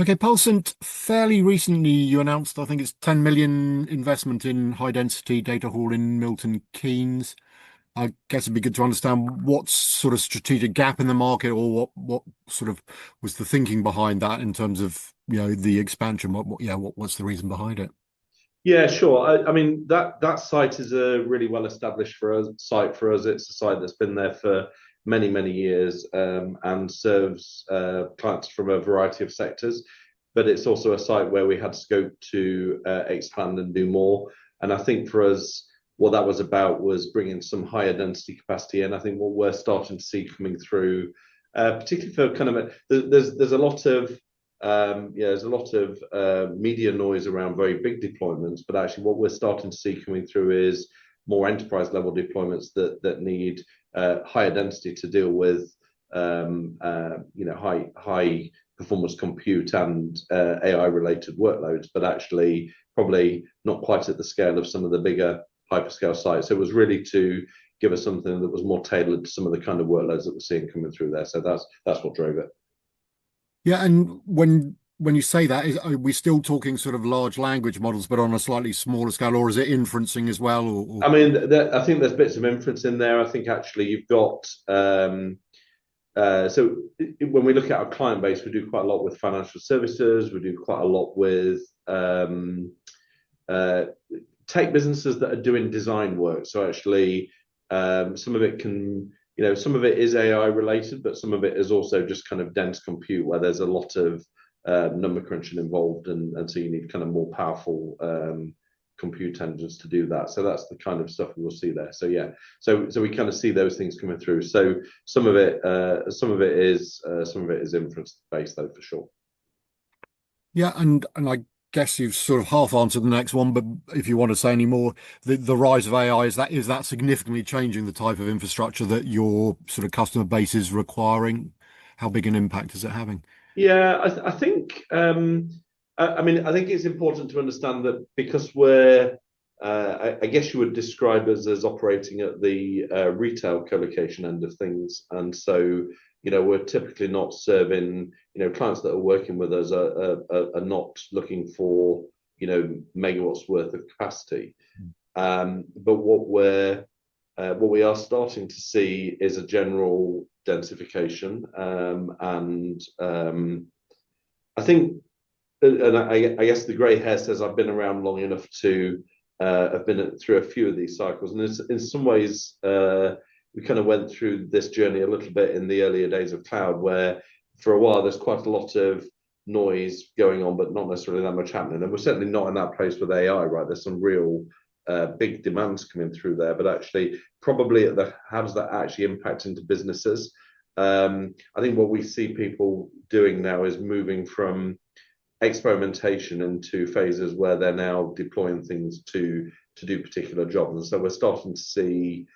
Okay, Pulsant, fairly recently you announced, I think it's 10 million investment in high density data hall in Milton Keynes. I guess it'd be good to understand what sort of strategic gap in the market or what sort of was the thinking behind that in terms of, the expansion. What's the reason behind it? Yeah, sure. I mean that site is a really well established for us site for us. It's a site that's been there for many years and serves clients from a variety of sectors. But it's also a site where we had scope to expand and do more. And I think for us, what that was about was bringing some higher density capacity in. I think what we're starting to see coming through, particularly for kind of there's a lot of there's a lot of media noise around very big deployments, but actually what we're starting to see coming through is more enterprise level deployments that need higher density to deal with high performance compute and AI related workloads, but actually probably not quite at the scale of some of the bigger hyperscale sites. So it was really to give us something that was more tailored to some of the kind of workloads that we're seeing coming through there. So that's what drove it. Yeah, and when you say that, are we still talking sort of large language models, but on a slightly smaller scale, or is it inferencing as well? I mean, I think there's bits of inference in there. I think actually you've got so when we look at our client base, we do quite a lot with financial services. We do quite a lot with uh, tech businesses that are doing design work. So actually, some of it some of it is AI related, but some of it is also just kind of dense compute where there's a lot of number crunching involved, and so you need kind of more powerful compute engines to do that. So that's the kind of stuff we will see there. So yeah, so we kind of see those things coming through. So some of it is inference based though for sure. Yeah, and I guess you've sort of half answered the next one, but if you want to say any more, the rise of AI, is that significantly changing the type of infrastructure that your sort of customer base is requiring? How big an impact is it having? Yeah, I think. I mean, I think it's important to understand that because we're, I guess you would describe us as operating at the retail co-location end of things, and so we're typically not serving clients that are working with us are not looking for megawatts worth of capacity. But what we are starting to see is a general densification, and I think, and I guess the grey hair says I've been around long enough to have been through a few of these cycles, and in some ways we kind of went through this journey a little bit in the earlier days of cloud, where for a while there's quite a lot of noise going on, but not necessarily that much happening. And we're certainly not in that place with AI, right? There's some real big demands coming through there, but actually, probably how does that actually impact into businesses? I think what we see people doing now is moving from experimentation into phases where they're now deploying things to do particular jobs, and so we're starting to see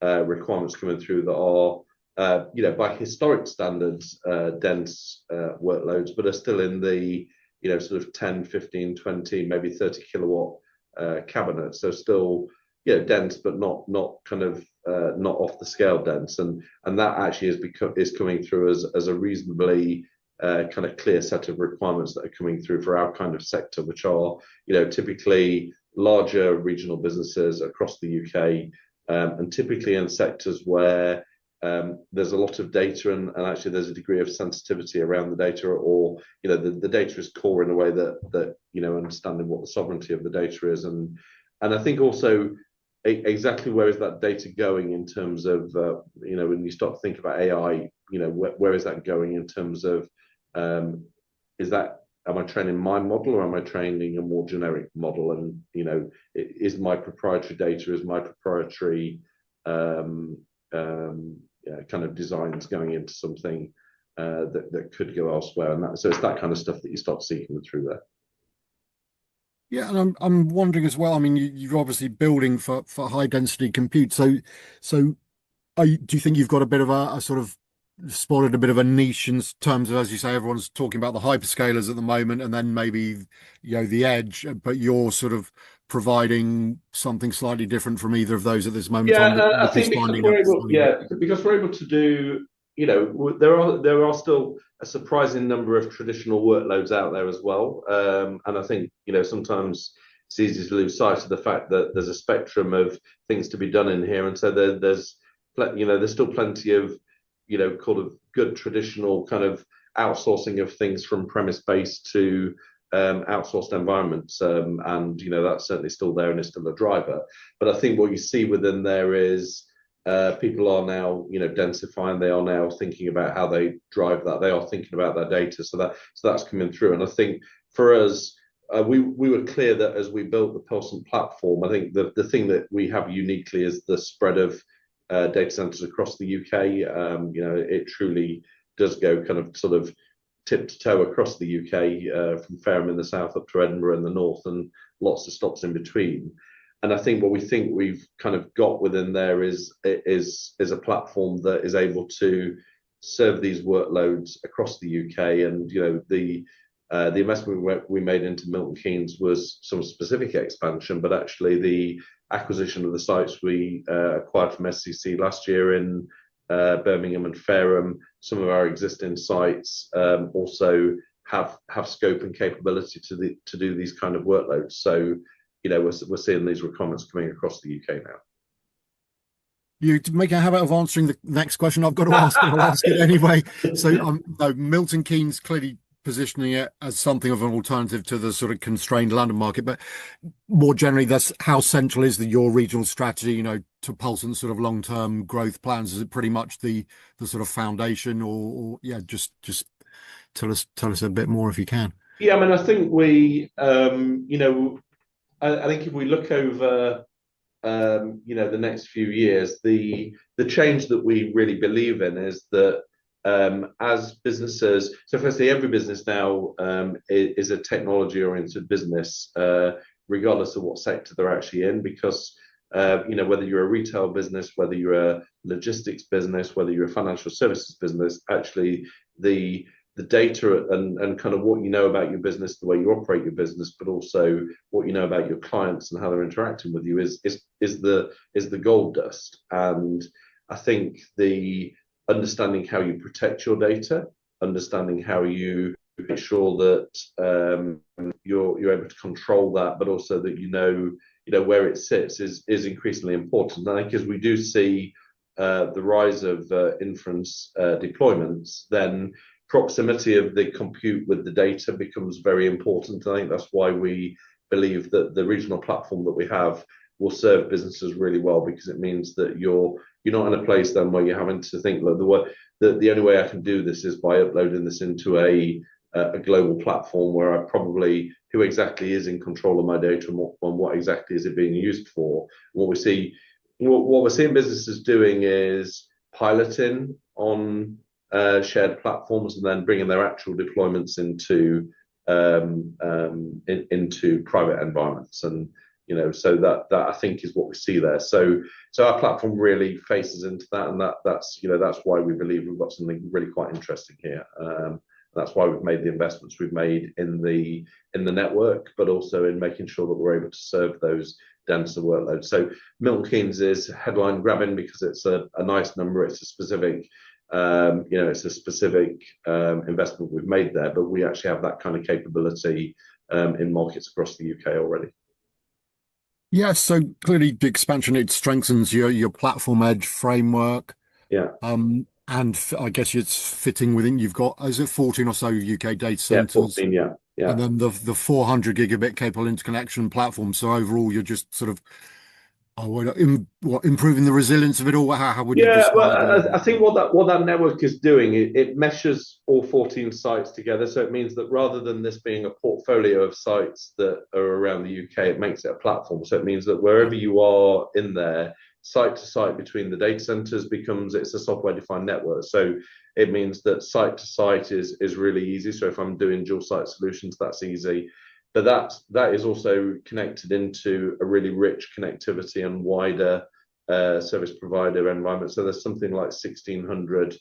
requirements coming through that are by historic standards, dense workloads, but are still in the sort of 10, 15, 20, maybe 30 kilowatt cabinets. So still, dense, but not kind of not off the scale dense, and that actually is coming through as a reasonably kind of clear set of requirements that are coming through for our kind of sector, which are typically larger regional businesses across the UK, and typically in sectors where there's a lot of data, and actually there's a degree of sensitivity around the data, or the data is core in a way that understanding what the sovereignty of the data is, and I think also exactly where is that data going in terms of when you start to think about AI, where is that going in terms of is that, am I training my model or am I training a more generic model? And is my proprietary data, is my proprietary kind of designs going into something that could go elsewhere? And so it's that kind of stuff that you start seeing through there. Yeah, and I'm wondering as well. I mean, you're obviously building for high density compute. So do you think you've got a bit of a sort of spotted a bit of a niche in terms of, as you say, everyone's talking about the hyperscalers at the moment, and then maybe the edge, but you're sort of providing something slightly different from either of those at this moment in Yeah, time, I which is think because finding we're up. able, yeah, because we're able to do there are still a surprising number of traditional workloads out there as well, and I think sometimes it's easy to lose sight of the fact that there's a spectrum of things to be done in here, and so there's still plenty of kind of good traditional kind of outsourcing of things from premise based to outsourced environments, and that's certainly still there and is still a driver. But I think what you see within there is people are now densifying. They are now thinking about how they drive that. They are thinking about their data, so that's coming through. And I think for us, we were clear that as we built the Pulsant platform, I think the thing that we have uniquely is the spread of data centers across the UK. It truly does go kind of sort of tip to toe across the UK, from Fareham in the south up to Edinburgh in the north, and lots of stops in between. And I think what we think we've kind of got within there is a platform that is able to serve these workloads across the UK. And the investment we made into Milton Keynes was some specific expansion, but actually the acquisition of the sites we acquired from SCC last year in Birmingham and Fareham, some of our existing sites also have scope and capability to do these kind of workloads. So we're seeing these requirements coming across the UK now. You make a habit of answering the next question I've got to ask, and I'll ask it anyway. So, no, Milton Keynes clearly positioning it as something of an alternative to the sort of constrained London market, but more generally, that's how central is your regional strategy, to Pulsant's sort of long-term growth plans? Is it pretty much the sort of foundation, or yeah, just tell us a bit more if you can. Yeah, I mean, I think we, I think if we look over, the next few years, the change that we really believe in is that as businesses, so firstly, every business now is a technology-oriented business, regardless of what sector they're actually in, because whether you're a retail business, whether you're a logistics business, whether you're a financial services business, actually the data and kind of what you know about your business, the way you operate your business, but also what you know about your clients and how they're interacting with you is the gold dust. And I think the understanding how you protect your data, understanding how you make sure that you're able to control that, but also that where it sits is increasingly important. And I think as we do see the rise of inference deployments, then proximity of the compute with the data becomes very important. I think that's why we believe that the regional platform that we have will serve businesses really well, because it means that you're not in a place then where you're having to think, look, the only way I can do this is by uploading this into a global platform where who exactly is in control of my data and what exactly is it being used for. What we're seeing businesses doing is piloting on shared platforms and then bringing their actual deployments into private environments, and so that I think is what we see there. So our platform really faces into that, and that's why we believe we've got something really quite interesting here. That's why we've made the investments we've made in the network, but also in making sure that we're able to serve those denser workloads. So Milton Keynes is headline grabbing because it's a nice number. It's a specific investment we've made there, but we actually have that kind of capability in markets across the UK already. Yeah, so clearly the expansion, it strengthens your platform edge framework. Yeah. And I guess it's fitting within, you've got, is it 14 or so UK data centers? 14, yeah. And then the 400 gigabit capable interconnection platform. So overall, you're just sort of improving the resilience of it all. How would you describe well, I think what that network is doing, it meshes all 14 sites together. So it means that rather than this being a portfolio of sites that are around the UK, it makes it a platform. So it means that wherever you are in there, site to site between the data centers it's a software defined network. So it means that site to site is really easy. So if I'm doing dual site solutions, that's easy. But that is also connected into a really rich connectivity and wider service provider environment. So there's something like 1,600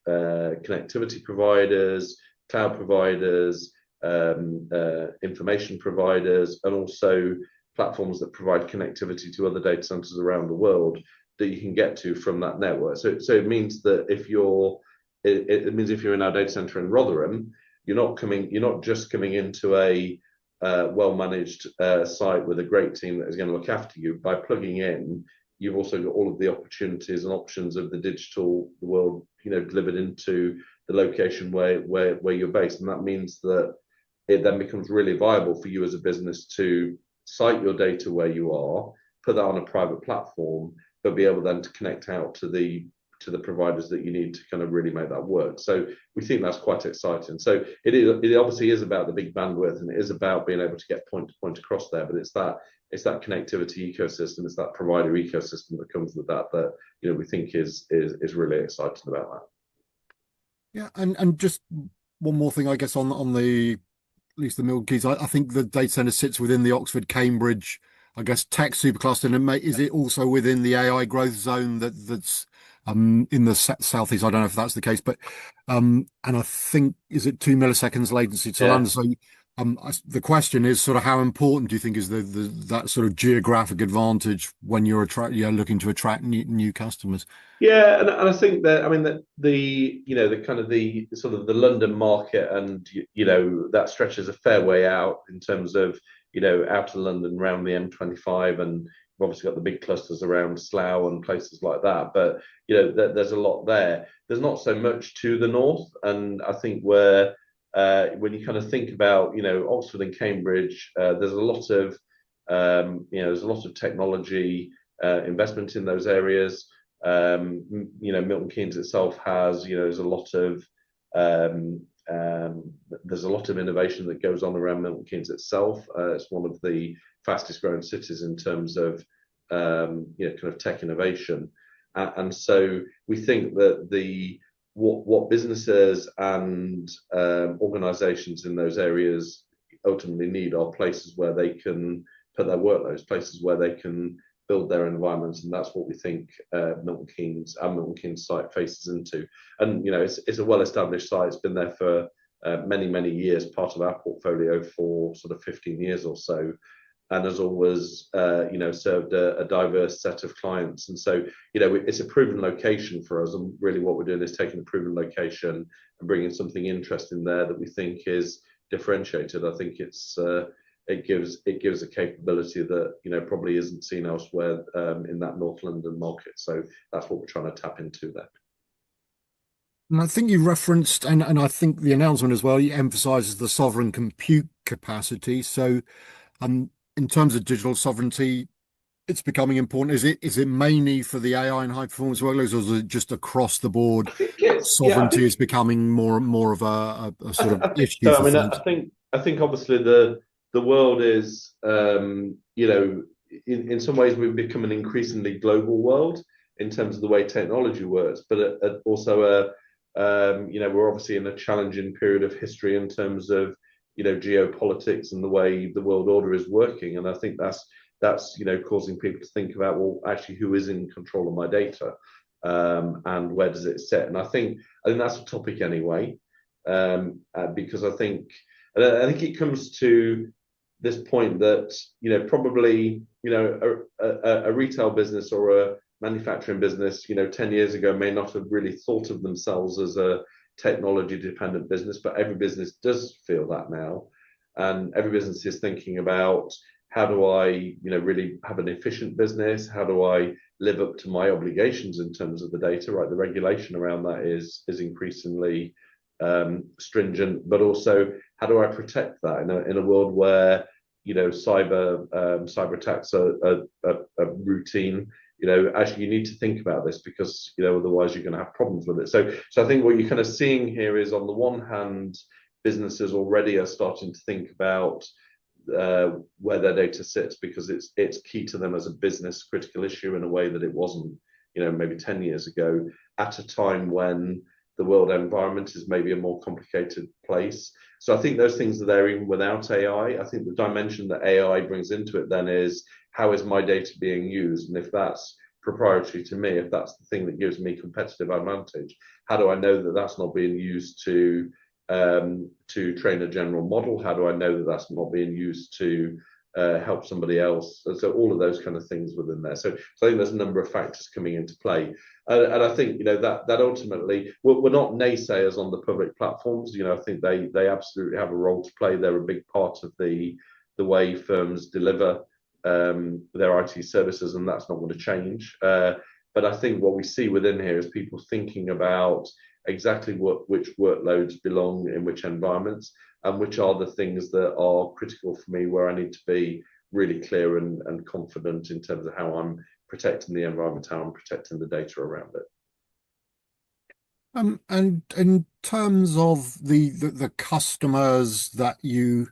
connectivity providers, cloud providers, information providers, and also platforms that provide connectivity to other data centers around the world. that you can get to from that network. So it means that it means if you're in our data center in Rotherham, you're not just coming into a well-managed site with a great team that is going to look after you. By plugging in, you've also got all of the opportunities and options of the digital world, delivered into the location where you're based, and that means that it then becomes really viable for you as a business to site your data where you are, put that on a private platform, but be able then to connect out to the providers that you need to kind of really make that work. So we think that's quite exciting. So it obviously is about the big bandwidth, and it is about being able to get point to point across there, but it's that connectivity ecosystem, it's that provider ecosystem that comes with that we think is really exciting about that. Yeah, and just one more thing, I guess, on the at least the Milton Keynes. I think the data center sits within the Oxford Cambridge, I guess, tech supercluster, and is it also within the AI growth zone that's in the southeast? I don't know if that's the case, but and I think, is it 2 milliseconds latency to London? So the question is sort of how important do you think is that sort of geographic advantage when you're looking to attract new customers? Yeah, and I think that, I mean, that the kind of the sort of the London market, and that stretches a fair way out in terms of out of London around the M25, and we've obviously got the big clusters around Slough and places like that. But there's a lot there. There's not so much to the north, and I think when you kind of think about Oxford and Cambridge, there's a lot of technology investment in those areas. Milton Keynes itself has there's a lot of innovation that goes on around Milton Keynes itself. It's one of the fastest growing cities in terms of kind of tech innovation, and so we think that what businesses and organizations in those areas ultimately need are places where they can put their workloads, places where they can build their environments, and that's what we think our Milton Keynes site faces into. And it's a well-established site. It's been there for many years, part of our portfolio for sort of 15 years or so, and has always served a diverse set of clients. And so it's a proven location for us, and really what we're doing is taking a proven location and bringing something interesting there that we think is differentiated. I think it gives a capability that probably isn't seen elsewhere in that North London market. So that's what we're trying to tap into there. And I think you referenced, and I think the announcement as well, emphasizes the sovereign compute capacity. So in terms of digital sovereignty, it's becoming important. Is it mainly for the AI and high performance workloads, or is it just across the board? Sovereignty is becoming more of a sort of issue. So, I think obviously the world is in some ways we've become an increasingly global world in terms of the way technology works, but also we're obviously in a challenging period of history in terms of geopolitics and the way the world order is working, and I think that's causing people to think about, well, actually, who is in control of my data, and where does it sit? And I think that's a topic anyway, because I think it comes to this point that probably a retail business or a manufacturing business 10 years ago may not have really thought of themselves as a technology dependent business, but every business does feel that now, and every business is thinking about, how do I really have an efficient business? How do I live up to my obligations in terms of the data? Right, the regulation around that is increasingly stringent, but also how do I protect that in a world where cyber attacks are routine? Actually, you need to think about this, because otherwise you're going to have problems with it. So I think what you're kind of seeing here is, on the one hand, businesses already are starting to think about where their data sits, because it's key to them as a business critical issue in a way that it wasn't maybe 10 years ago, at a time when the world environment is maybe a more complicated place. So I think those things are there even without AI. I think the dimension that AI brings into it then is, how is my data being used? And if that's proprietary to me, if that's the thing that gives me competitive advantage, how do I know that that's not being used to train a general model? How do I know that that's not being used to help somebody else. So all of those kind of things within there. So I think there's a number of factors coming into play. And I think that ultimately we're not naysayers on the public platforms. I think they absolutely have a role to play. They're a big part of the way firms deliver their IT services, and that's not going to change. But I think what we see within here is people thinking about exactly which workloads belong in which environments, and which are the things that are critical for me, where I need to be really clear and confident in terms of how I'm protecting the environment, how I'm protecting the data around it. And in terms of the customers that you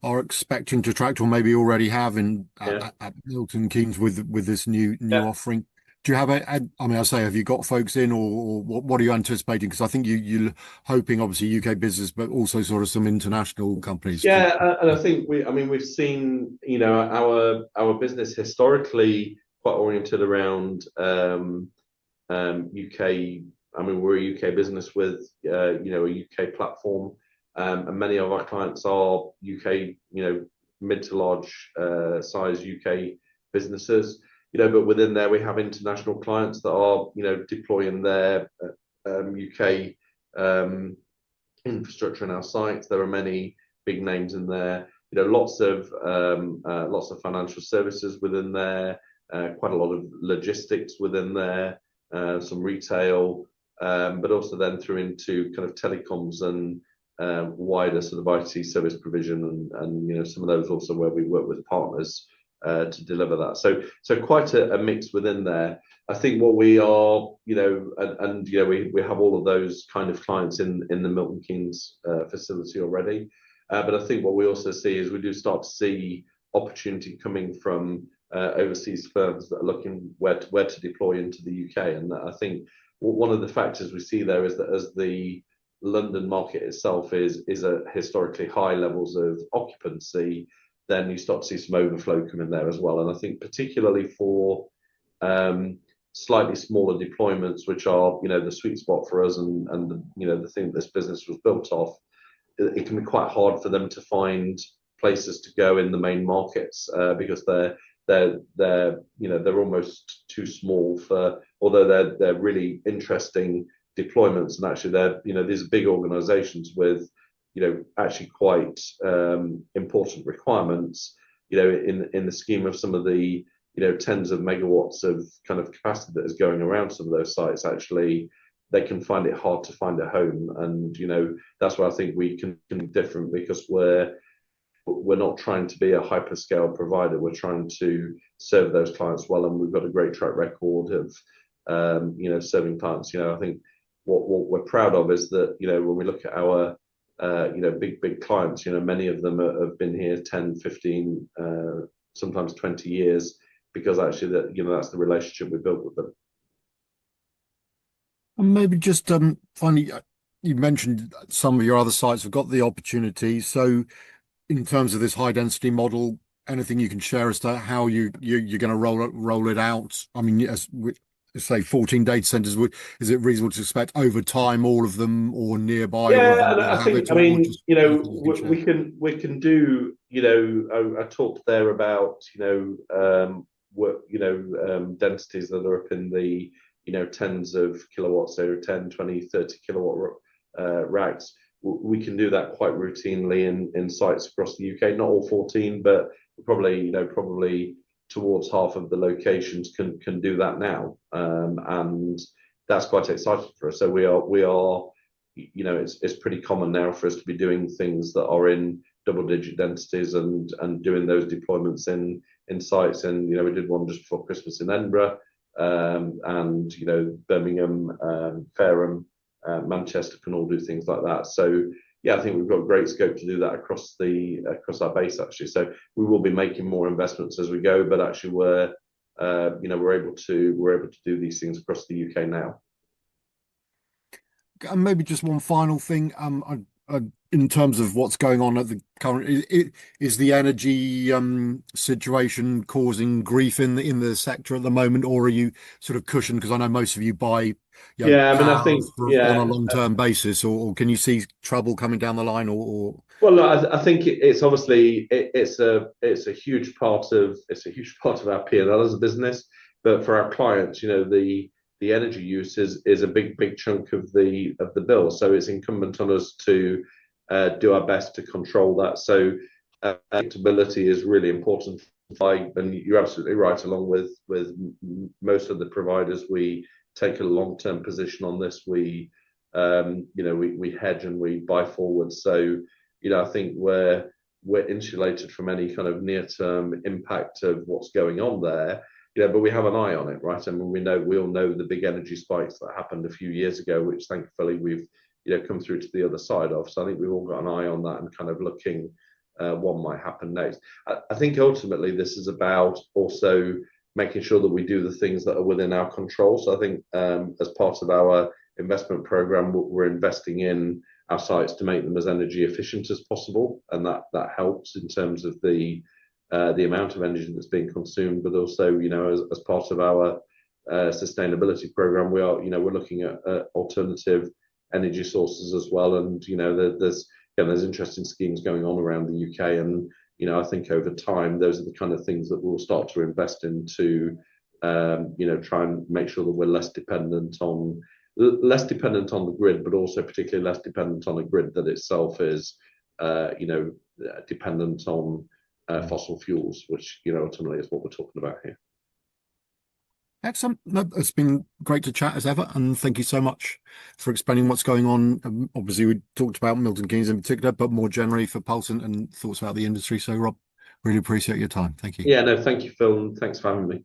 are expecting to attract, or maybe already have Yeah, at Milton Keynes with this new yeah. offering, do you have I mean, I say, have you got folks in, or what are you anticipating? Because I think you're hoping, obviously, UK business, but also sort of some international companies. And I think we've seen, our business historically quite oriented around UK. I mean, we're a UK business with a UK platform, and many of our clients are UK, mid to large size UK businesses. But within there we have international clients that are, deploying their UK infrastructure in our sites. There are many big names in there. Lots of financial services within there. Quite a lot of logistics within there. Some retail, but also then through into kind of telecoms and wider sort of IT service provision, and some of those also where we work with partners to deliver that. So quite a mix within there. I think what we are, we have all of those kind of clients in the Milton Keynes facility already. But I think what we also see is we do start to see opportunity coming from overseas firms that are looking where to deploy into the UK. And I think one of the factors we see there is that as the London market itself is at historically high levels of occupancy, then you start to see some overflow come in there as well. And I think particularly for slightly smaller deployments, which are the sweet spot for us, and the thing this business was built off, it can be quite hard for them to find places to go in the main markets because they're almost too small for, although they're really interesting deployments, and actually these are big organizations with actually quite important requirements. In the scheme of some of the tens of megawatts of kind of capacity that is going around some of those sites, actually they can find it hard to find a home. And that's where I think we can be different, because we're not trying to be a hyperscale provider. We're trying to serve those clients well, and we've got a great track record of serving clients. I think what we're proud of is that when we look at our big clients, many of them have been here 10, 15, sometimes 20 years, because actually that's the relationship we built with them. And maybe just finally, you mentioned some of your other sites have got the opportunity. So in terms of this high density model, anything you can share as to how you're going to roll it out? I mean, say 14 data centers, is it reasonable to expect over time all of them, or nearby all of Yeah, them and will I have think, it, or just anything you can share? we can do. I talked there about densities that are up in the tens of kilowatts, so 10, 20, 30 kilowatt racks. We can do that quite routinely in sites across the UK. Not all 14, but probably towards half of the locations can do that now, and that's quite exciting for us. So we are it's pretty common now for us to be doing things that are in double-digit densities and doing those deployments in sites. And we did one just before Christmas in Edinburgh, and Birmingham, Fareham, Manchester can all do things like that. So yeah, I think we've got great scope to do that across our base, actually. So we will be making more investments as we go, but actually we're able to do these things across the UK now. And maybe just one final thing, in terms of what's going on at the current, is the energy situation causing grief in the sector at the moment, or are you sort of cushioned? Because I know most of you buy Yeah, I mean, I power think on a long-term basis, or can you see trouble coming down the line, or Well, look, I think it's obviously it's a huge part of our P&L as a business, but for our clients, the energy use is a big chunk of the bill. So it's incumbent on us to do our best to control that. So predictability is really important. And you're absolutely right. Along with most of the providers, we take a long-term position on this. We hedge and we buy forward. So I think we're insulated from any kind of near-term impact of what's going on there. But we have an eye on it, right? And we all know the big energy spikes that happened a few years ago, which thankfully we've come through to the other side of. So I think we've all got an eye on that and kind of looking what might happen next. I think ultimately this is about also making sure that we do the things that are within our control. So I think as part of our investment program, we're investing in our sites to make them as energy efficient as possible, and that helps in terms of the amount of energy that's being consumed, but also as part of our sustainability program, we're looking at alternative energy sources as well, and there's interesting schemes going on around the UK, and I think over time those are the kind of things that we'll start to invest into, try and make sure that we're less dependent on the grid, but also particularly less dependent on a grid that itself is, dependent on fossil fuels, which ultimately is what we're talking about here. Excellent. No, it's been great to chat as ever, and thank you so much for explaining what's going on. Obviously, we talked about Milton Keynes in particular, but more generally for Pulsant and thoughts about the industry. So, Rob, really appreciate your time. Thank you. Yeah, no, thank you, Phil, and thanks for having me.